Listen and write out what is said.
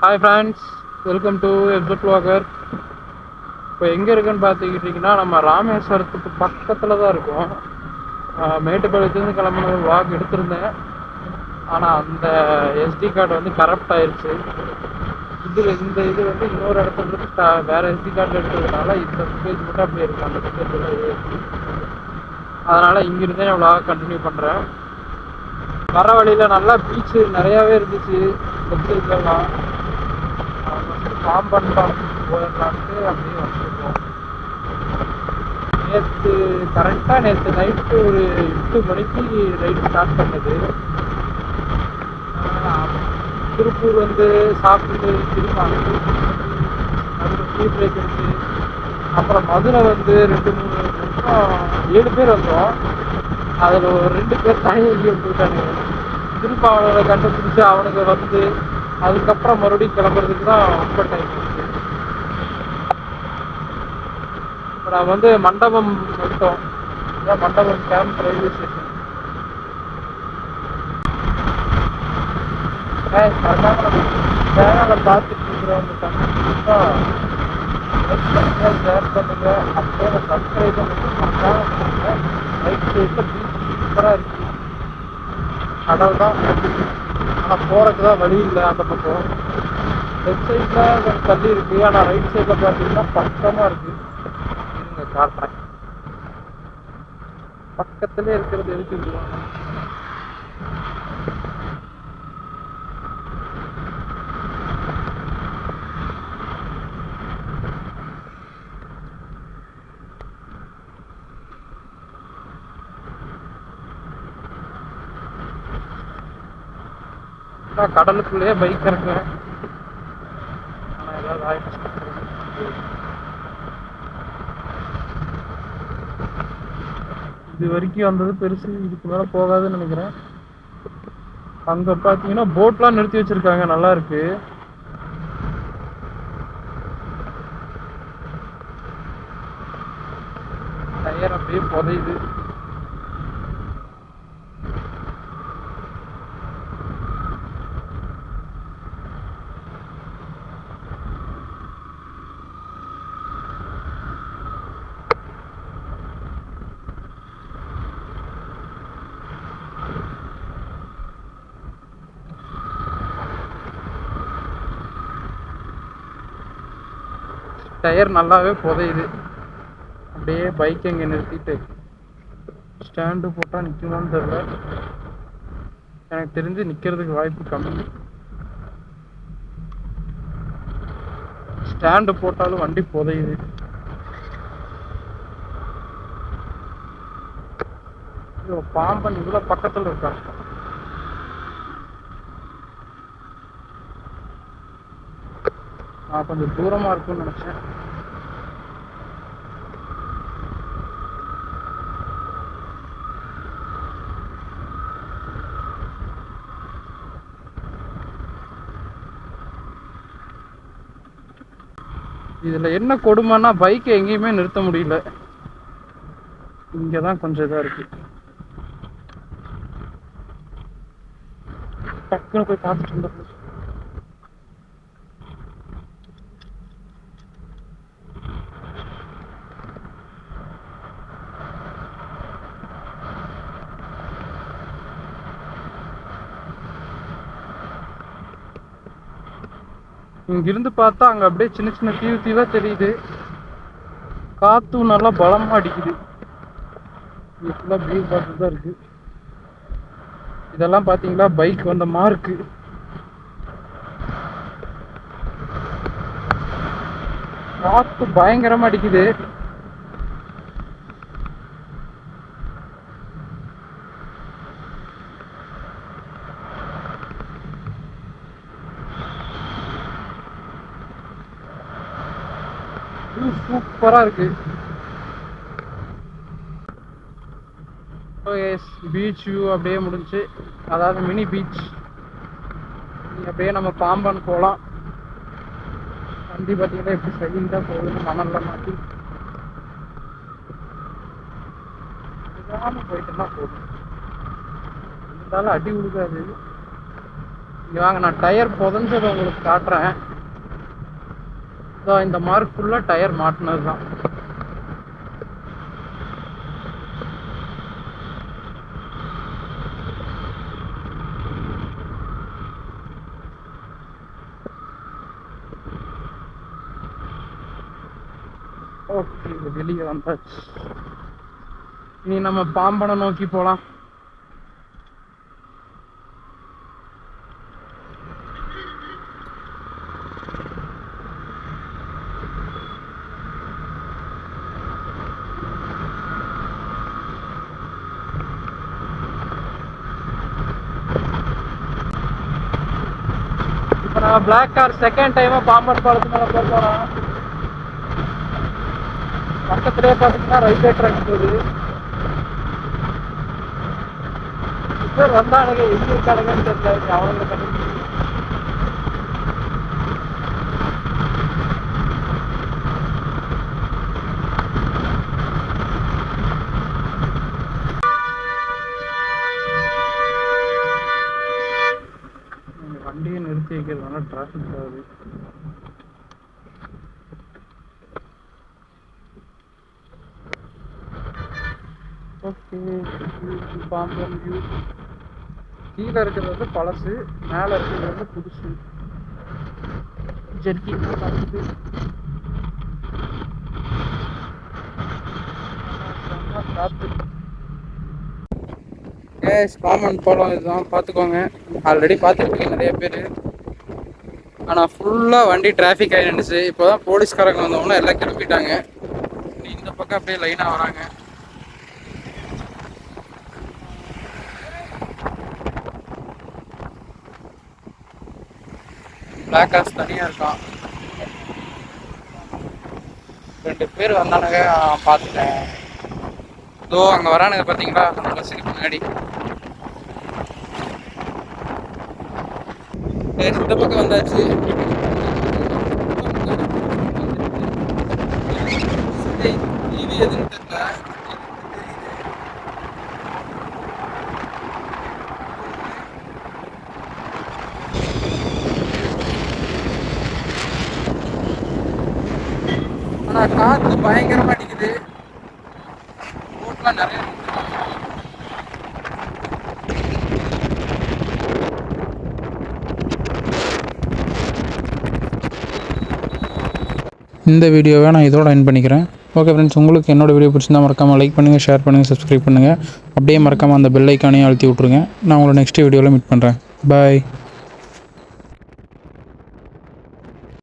Hi friends, welcome to exit vlogger. இப்போ எங்கே இருக்குன்னு பார்த்துக்கிட்டிங்கன்னா நம்ம ராமேஸ்வரத்துக்கு பக்கத்தில் தான் இருக்கோம். மேட்டுப்பாளையத்துலேருந்து கிளம்புன வாக் எடுத்திருந்தேன். ஆனால் அந்த எஸ்டி கார்டு வந்து கரப்ட் ஆயிடுச்சு. இந்த இது வந்து இன்னொரு இடத்துல இருந்து வேறு எஸ்டி கார்டு எடுத்ததுனால இந்த ஃபுட்டேஜ் மட்டும் அப்படி இருக்குது. அந்த ஃபுட்டேஜ் அதனால் இங்கிருந்தே நான் விளாக் கண்டினியூ பண்ணுறேன். வர வழியில் நல்லா பீச்சு நிறையாவே இருந்துச்சு. லெஃப்ட் சைட்லலாம் பாம்பன் போயிடலான்ட்டு அப்படியே வந்துருக்கோம். நேற்று நைட்டு ஒரு 8 மணிக்கு ரைட் ஸ்டார்ட் பண்ணது. திருப்பூர் வந்து சாப்பிட்டு திரும்ப அதில் டீ பிரேக் எடுத்து அப்புறம் மதுரை வந்து 2-3 நிமிஷம் 7 பேர் வந்தோம். அதில் ஒரு 2 பேர் தனி எங்கேயோ போயிட்டானுங்க. திரும்ப அவனை கண்டுபிடிச்சி அவனுக்கு வந்து அதுக்கப்புறம் மறுபடியும் கிளம்புறதுக்கு தான் ரொம்ப டைம் ஆச்சு. இப்போ நான் வந்து மண்டபம் வந்துட்டோம். இதான் மண்டபம் கேம்ப் ரயில்வே ஸ்டேஷன். சேனலை பார்த்துட்டு இருக்கிறவங்க கண்டிப்பாக லைக் பண்ணுங்க, ஷேர் பண்ணுங்க, அப்படியே சப்ஸ்கிரைப் பண்ணுங்க. ரைட் சைடில் பீச் சூப்பராக இருக்குது. கடல் தான், ஆனால் போகிறதுக்கு தான் வழி இல்லை. அந்த பக்கம் லெஃப்ட் சைடில் கொஞ்சம் தள்ளி இருக்குது, ஆனால் ரைட் சைடில் பார்த்தீங்கன்னா பக்கமாக இருக்குது. இருங்க காட்டுறேன். பக்கத்துலேயே இருக்கிறது எதுக்கு சொல்லுவாங்க. நான் கடலுக்குள்ளேயே பைக் இறக்குறேன். ஆனால் ஏதாவது ஆயிடுச்சு. இது வரைக்கும் வந்தது பெருசு, இதுக்கு மேலே போகாதுன்னு நினைக்கிறேன். அங்கே பார்த்தீங்கன்னா போட்லாம் நிறுத்தி வச்சுருக்காங்க, நல்லா இருக்கு. டயர் அப்படியே புதையுது. டயர் நல்லாவே புதையுது. அப்படியே பைக் எங்கே நிறுத்திட்டு ஸ்டாண்டு போட்டால் நிற்குமான்னு தெரியல. எனக்கு தெரிஞ்சு நிற்கிறதுக்கு வாய்ப்பு கம்மி. ஸ்டாண்டு போட்டாலும் வண்டி புதையுது. பாம்பன் இவ்வளோ பக்கத்தில் இருக்கா? நான் கொஞ்சம் தூரமாக இருக்குன்னு நினச்சேன். இதில் என்ன கொடுமைன்னா பைக்கை எங்கேயுமே நிறுத்த முடியல. இங்கே தான் கொஞ்சம் இதாக இருக்குது. டக்குன்னு போய் பார்த்துட்டு இருந்தோம். இங்கிருந்து பார்த்தா அங்கே அப்படியே சின்ன சின்ன தீவாக தெரியுது. காற்றும் நல்லா பலமாக அடிக்குது. இது ஃபுல்லாக வியூ பார்த்துட்டு தான் இருக்குது. இதெல்லாம் பார்த்தீங்களா பைக் வந்த மார்க்கு. காற்று பயங்கரமாக அடிக்குது. சூப்பராக இருக்கு. பீச் வியூ அப்படியே முடிஞ்சு, அதாவது மினி பீச். அப்படியே நம்ம பாம்பன் போகலாம். வண்டி பார்த்தீங்கன்னா எப்படி சைலண்டாக போகுதுன்னு மணலில் மாட்டி போயிட்டுனா போதும். இருந்தாலும் அடி விழுகாது. இங்கே வாங்க, நான் டயர் புதஞ்சதை உங்களுக்கு காட்டுறேன். ஸோ இந்த மார்க் ஃபுல்லாக டயர் மாட்டினது தான். ஓகே, வெளியே வந்தாச்சு. இனி நம்ம பாம்பனை நோக்கி போகலாம். இப்போ நம்ம பிளாக் கார் செகண்ட் டைமாக பாம்பன் பாலத்து மேலே போகிறோம். பக்கத்துலேயே பார்த்தீங்கன்னா ரயில்வே ட்ராக் போகுது. இப்போ வந்தானுங்க, எங்கே இருக்கானுங்கன்னு தெரியல. அவனுங்க பண்ணி வண்டியை நிறுத்தி வைக்கிறதுனால டிராஃபிக் ஆகுது. Okay, Pamban view. கீழே இருக்கிறது வந்து பழசு, மேலே இருக்கிறது வந்து புதுசு. ஜெர்கி பார்த்துட்டு காற்று. பாம்பன் பாலம் இதுதான், பார்த்துக்கோங்க. ஆல்ரெடி பார்த்துருப்பீங்க நிறைய பேர். ஆனால் ஃபுல்லாக வண்டி டிராஃபிக் ஆகி நின்றுச்சு. இப்போ தான் போலீஸ்காரங்க வந்தவங்கன்னா எல்லாம் கிளம்பிட்டாங்க. இந்த பக்கம் அப்படியே லைனாக வராங்க. பிளாக் கார்ஸ் தனியாக இருக்கான். 2 பேர் வந்தானுங்க, பார்த்துட்டேன். இதோ அங்கே வரானுங்க பார்த்தீங்களா, அந்த பஸ்ஸுக்கு முன்னாடி. இந்த பக்கம் வந்தாச்சு. டிவி எதுன்னு தெரியல. ஆனால் காற்று பயங்கரமாக அடிக்குது. போட்லாம் நிறைய. இந்த வீடியோவை நான் இதோட எண்ட் பண்ணிக்கிறேன். ஓகே ஃப்ரெண்ட்ஸ், உங்களுக்கு என்னோடய வீடியோ பிடிச்சிருந்தா மறக்காமல் லைக் பண்ணுங்கள், ஷேர் பண்ணுங்கள், சப்ஸ்கிரைப் பண்ணுங்கள். அப்படியே மறக்காமல் அந்த பெல் ஐக்கானையும் அழுத்தி விட்ருங்க. நான் உங்களை நெக்ஸ்ட் வீடியோவில் மீட் பண்ணுறேன். பாய்.